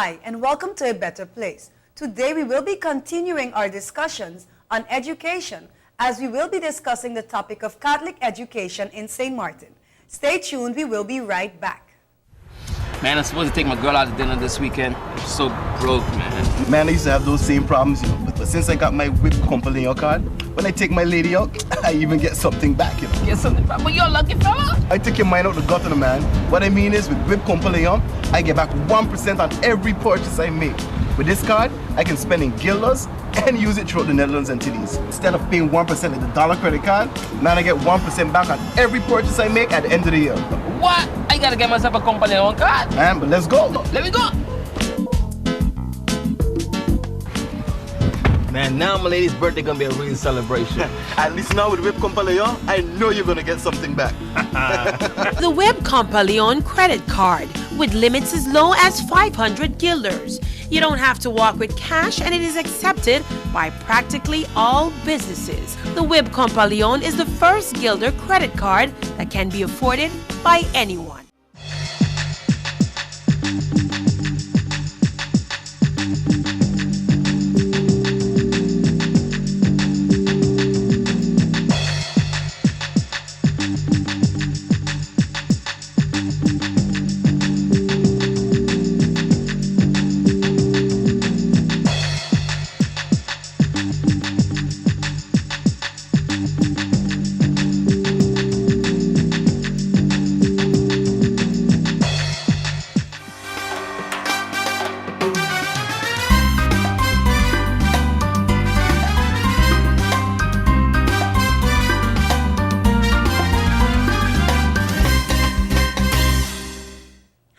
Hi, and welcome to A Better Place. Today we will be continuing our discussions on education as we will be discussing the topic of Catholic education in St. Maarten. Stay tuned, we will be right back. Man, I'm supposed to take my girl out to dinner this weekend. I'm so broke, man. Man, I used to have those same problems, but since I got my whip company card, when I take my lady out, I even get something back, Get something back, but you're a lucky fella. I took your mind out the gutter, man. What I mean is, with whip company I get back 1% on every purchase I make. With this card, I can spend in guilders and use it throughout the Netherlands and TDs. Instead of paying 1% of the dollar credit card, now I get 1% back on every purchase I make at the end of the year. What? I gotta get myself a company on card. Man, but let's go. Let me go. Man, now my lady's birthday gonna be a real celebration. At least now with Whip Compaleon, I know you're gonna get something back. The Web Compaleon credit card with limits as low as 500 guilders. You don't have to walk with cash and it is accepted by practically all businesses. The Web Compaleon is the first guilder credit card that can be afforded by anyone.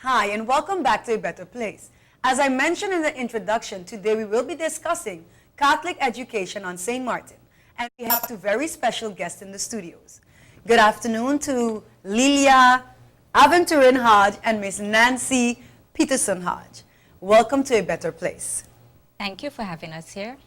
Hi, and welcome back to A Better Place. As I mentioned in the introduction, today we will be discussing Catholic education on St. Maarten, and we have two very special guests in the studios. Good afternoon to Lilia Aventurin Hodge and Miss Nancy Peterson Hodge. Welcome to A Better Place. Thank you for having us here.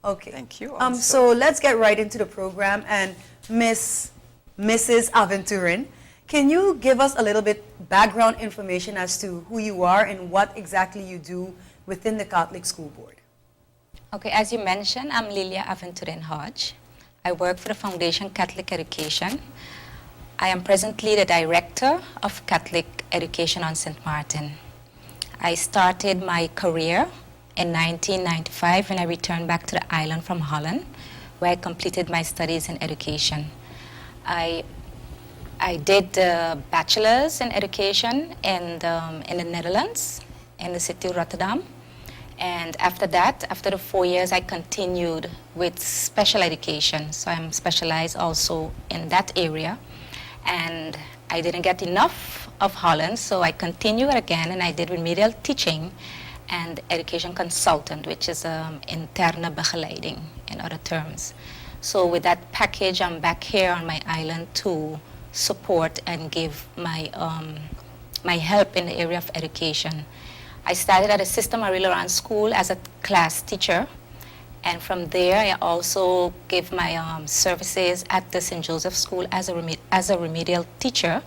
Okay. Thank you. So let's get right into the program, and Mrs. Aventurin, can you give us a little bit background information as to who you are and what exactly you do within the Catholic School Board? Okay, as you mentioned, I'm Lilia Aventurin Hodge. I work for the Foundation Catholic Education. I am presently the Director of Catholic Education on St. Maarten. I started my career in 1995 when I returned back to the island from Holland, where I completed my studies in education. I did the bachelor's in education in the Netherlands, in the city of Rotterdam. And after that, after the 4 years, I continued with special education. So I'm specialized also in that area. And I didn't get enough of Holland, so I continued again, and I did remedial teaching and education consultant, which is interne begeleiding in other terms. So with that package, I'm back here on my island to support and give my help in the area of education. I started at a Sister Marie-Laurent school as a class teacher, and from there I also gave my services at the St. Joseph School as a remedial teacher.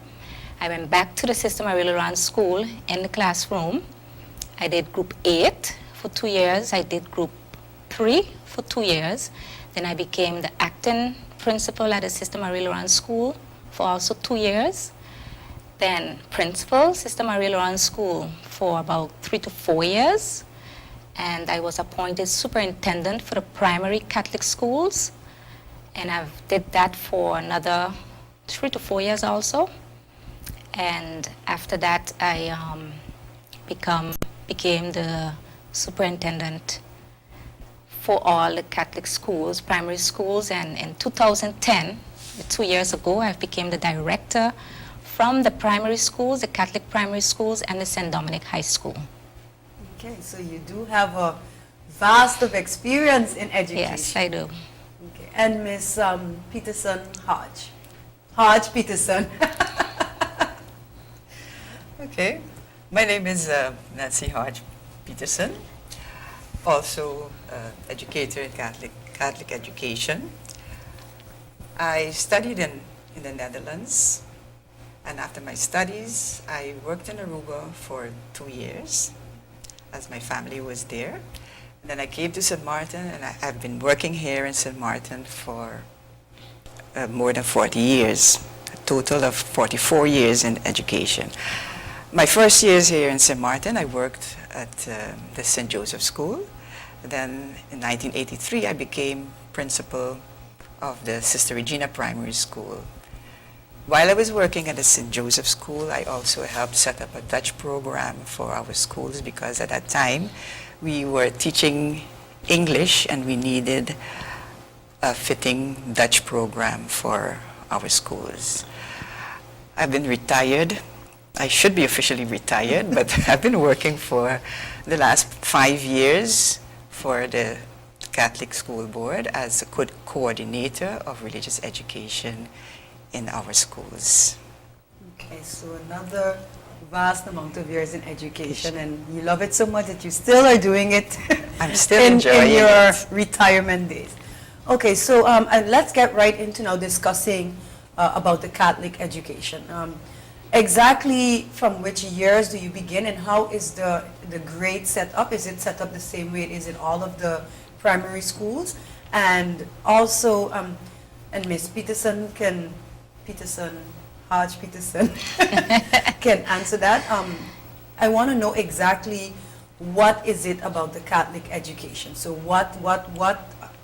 I went back to the Sister Marie-Laurent school in the classroom. I did group 8 for 2 years. I did group 3 for 2 years. Then I became the acting principal at the Sister Marie-Laurent school for also 2 years. Then principal, Sister Marie-Laurent school for about 3 to 4 years. And I was appointed superintendent for the primary Catholic schools. And I did that for another 3 to 4 years also. And after that, I became the superintendent for all the Catholic schools, primary schools. And in 2010, 2 years ago, I became the director from the primary schools, the Catholic primary schools, and the St. Dominic High School. Okay, so you do have a vast of experience in education. Yes, I do. Okay, and Miss Peterson Hodge. Hodge Peterson. Okay, my name is Nancy Hodge Peterson, also educator in Catholic education. I studied in the Netherlands, and after my studies, I worked in Aruba for 2 years. as my family was there. And then I came to St.Maarten, and I've been working here in St.Maarten for more than 40 years, a total of 44 years in education. My first years here in St.Maarten, I worked at the St. Joseph School. Then in 1983, I became principal of the Sister Regina Primary School. While I was working at the St. Joseph School, I also helped set up a Dutch program for our schools, because at that time we were teaching English and we needed a fitting Dutch program for our schools. I've been retired. I should be officially retired, but I've been working for the last 5 years for the Catholic School Board as a coordinator of religious education in our schools. Okay, so another vast amount of years in education, and you love it so much that you still are doing it. I'm still enjoying in your it. retirement days. Okay, so and let's get right into now discussing about the Catholic education. Exactly from which years do you begin, and how is the grade set up? Is it set up the same way it is in all of the primary schools? And also, and Miss Peterson can answer that. I want to know exactly what is it about the Catholic education. So what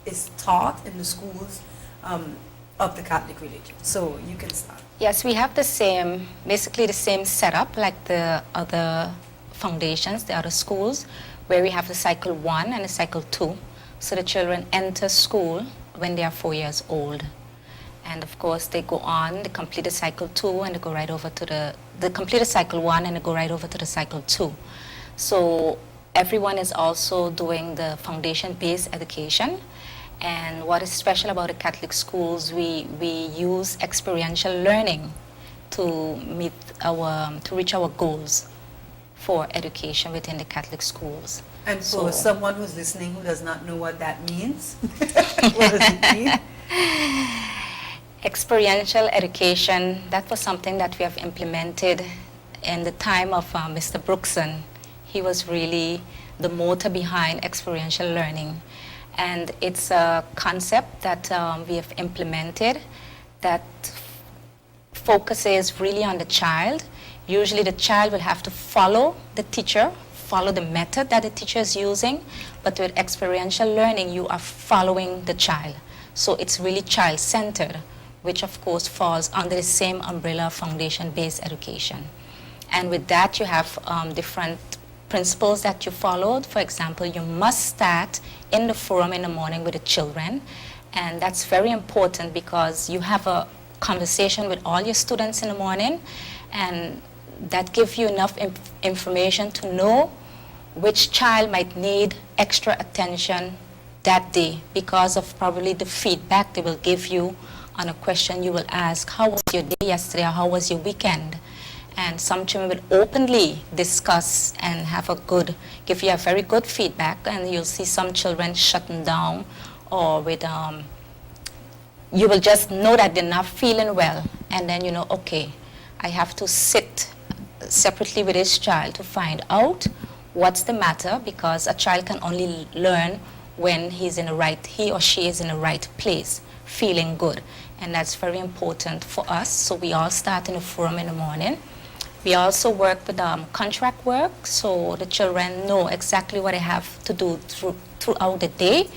is taught in the schools of the Catholic religion? So you can start. Yes, we have basically the same setup like the other foundations, the other schools, where we have the cycle 1 and the cycle 2. So the children enter school when they are 4 years old. And of course, they go on, they complete the cycle 2 and they go right over to they complete the cycle 1 and they go right over to the cycle 2. So everyone is also doing the foundation-based education. And what is special about the Catholic schools, we use experiential learning to reach our goals for education within the Catholic schools. And for someone who's listening who does not know what that means, what does it mean? Experiential education, that was something that we have implemented in the time of Mr. Brookson. He was really the motor behind experiential learning. And it's a concept that we have implemented that focuses really on the child. Usually the child will have to follow the teacher, follow the method that the teacher is using, but with experiential learning, you are following the child. So it's really child-centered, which of course falls under the same umbrella of foundation-based education. And with that, you have different principles that you followed. For example, you must start in the forum in the morning with the children, and that's very important because you have a conversation with all your students in the morning, and that gives you enough information to know which child might need extra attention that day because of probably the feedback they will give you on a question you will ask. How was your day yesterday, or how was your weekend? And some children will openly discuss and give you a very good feedback, and you'll see some children shutting down, or with, you will just know that they're not feeling well, and then you know, okay, I have to sit separately with this child to find out what's the matter, because a child can only learn when he or she is in the right place, feeling good. And that's very important for us. So we all start in the forum in the morning. We also work with contract work, so the children know exactly what they have to do throughout the day.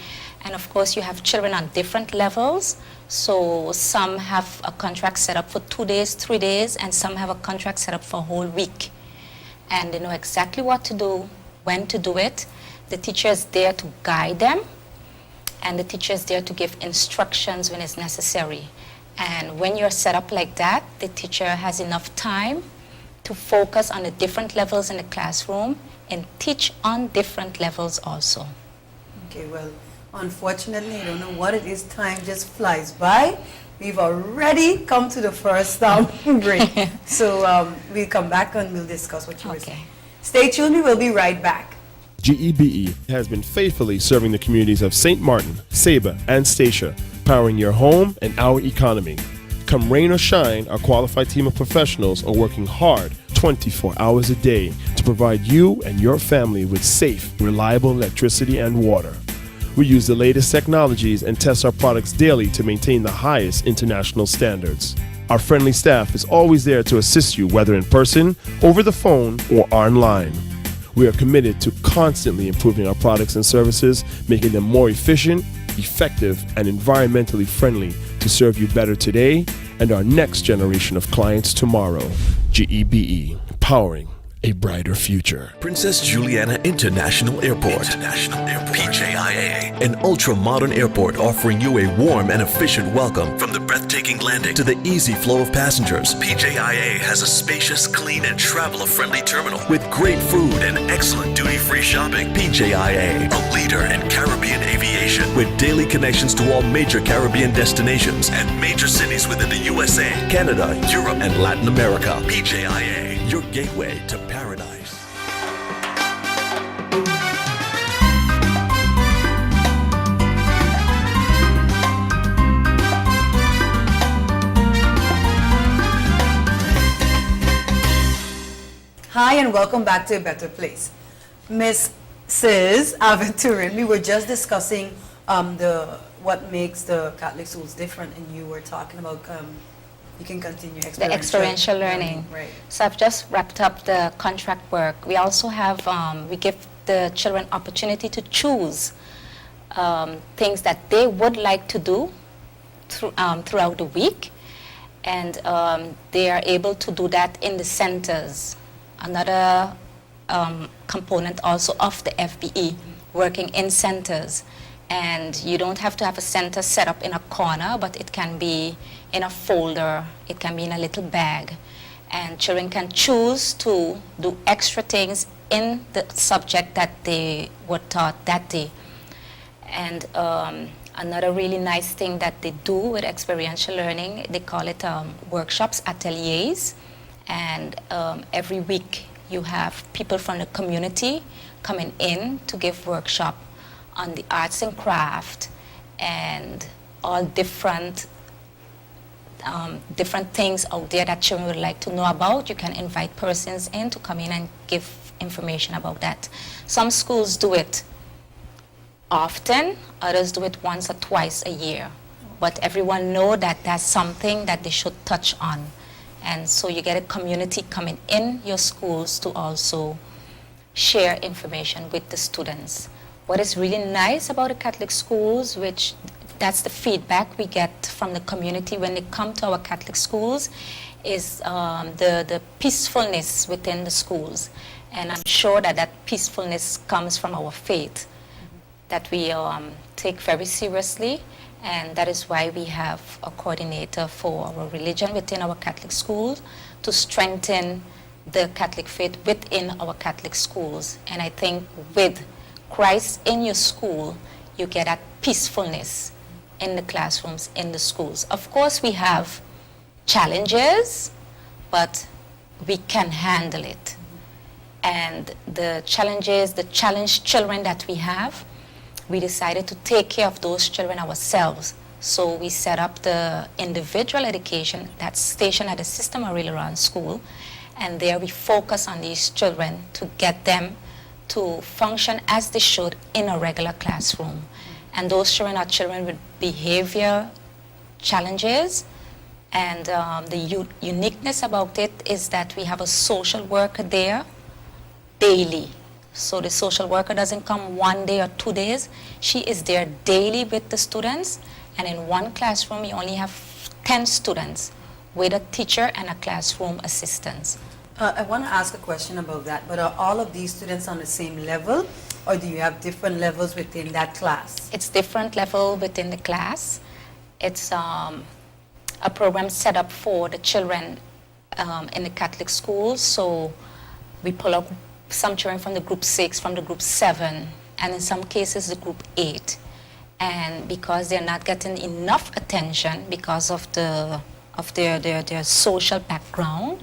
And of course, you have children on different levels. So some have a contract set up for 2 days, 3 days, and some have a contract set up for a whole week. And they know exactly what to do, when to do it. The teacher is there to guide them, and the teacher is there to give instructions when it's necessary. And when you're set up like that, the teacher has enough time to focus on the different levels in the classroom and teach on different levels also. Okay, well, unfortunately, I don't know what it is. Time just flies by. We've already come to the first break. So we'll come back and we'll discuss what you were saying. Stay tuned, we will be right back. GEBE has been faithfully serving the communities of St. Maarten, Saba, and Statia, powering your home and our economy. Come rain or shine, our qualified team of professionals are working hard 24 hours a day to provide you and your family with safe, reliable electricity and water. We use the latest technologies and test our products daily to maintain the highest international standards. Our friendly staff is always there to assist you, whether in person, over the phone, or online. We are committed to constantly improving our products and services, making them more efficient, effective, and environmentally friendly to serve you better today and our next generation of clients tomorrow. GEBE, powering a brighter future. Princess Juliana International Airport. PJIA, an ultra-modern airport offering you a warm and efficient welcome. From the breathtaking landing to the easy flow of passengers, PJIA has a spacious, clean, and traveler-friendly terminal with great food and excellent duty-free shopping. PJIA, a leader in Caribbean aviation with daily connections to all major Caribbean destinations and major cities within the USA, Canada, Europe, and Latin America. PJIA, your gateway to paradise. Hi and welcome back to A Better Place. Miss Sis Aventurin, we were just discussing what makes the Catholic schools different, and you were talking about you can continue The experiential learning. Right. So I've just wrapped up the contract work. We also have, we give the children opportunity to choose things that they would like to do throughout the week. And they are able to do that in the centers. Another component also of the FBE, working in centers. And you don't have to have a center set up in a corner, but it can be in a folder, it can be in a little bag. And children can choose to do extra things in the subject that they were taught that day. And another really nice thing that they do with experiential learning, they call it workshops, ateliers. And every week you have people from the community coming in to give workshop on the arts and craft and all different things out there that children would like to know about. You can invite persons in to come in and give information about that. Some schools do it often, others do it once or twice a year. But everyone know that that's something that they should touch on. And so you get a community coming in your schools to also share information with the students. What is really nice about the Catholic schools, which that's the feedback we get from the community when they come to our Catholic schools, is the peacefulness within the schools. And I'm sure that that peacefulness comes from our faith, that we take very seriously. And that is why we have a coordinator for our religion within our Catholic schools to strengthen the Catholic faith within our Catholic schools. And I think with Christ in your school, you get that peacefulness in the classrooms, in the schools. Of course, we have challenges, but we can handle it. And the challenges, the challenged children that we have, we decided to take care of those children ourselves. So we set up the individual education that's stationed at the Sister Marie-Laurent School, and there we focus on these children to get them to function as they should in a regular classroom. And those children are children with behavior challenges, and the uniqueness about it is that we have a social worker there daily. So the social worker doesn't come 1 day or 2 days. She is there daily with the students, and in one classroom you only have 10 students with a teacher and a classroom assistant. I want to ask a question about that, but are all of these students on the same level, or do you have different levels within that class? It's different level within the class. It's a program set up for the children in the Catholic schools, so we pull up some children from the group 6, from the group 7, and in some cases the group 8. And because they're not getting enough attention because of their social background,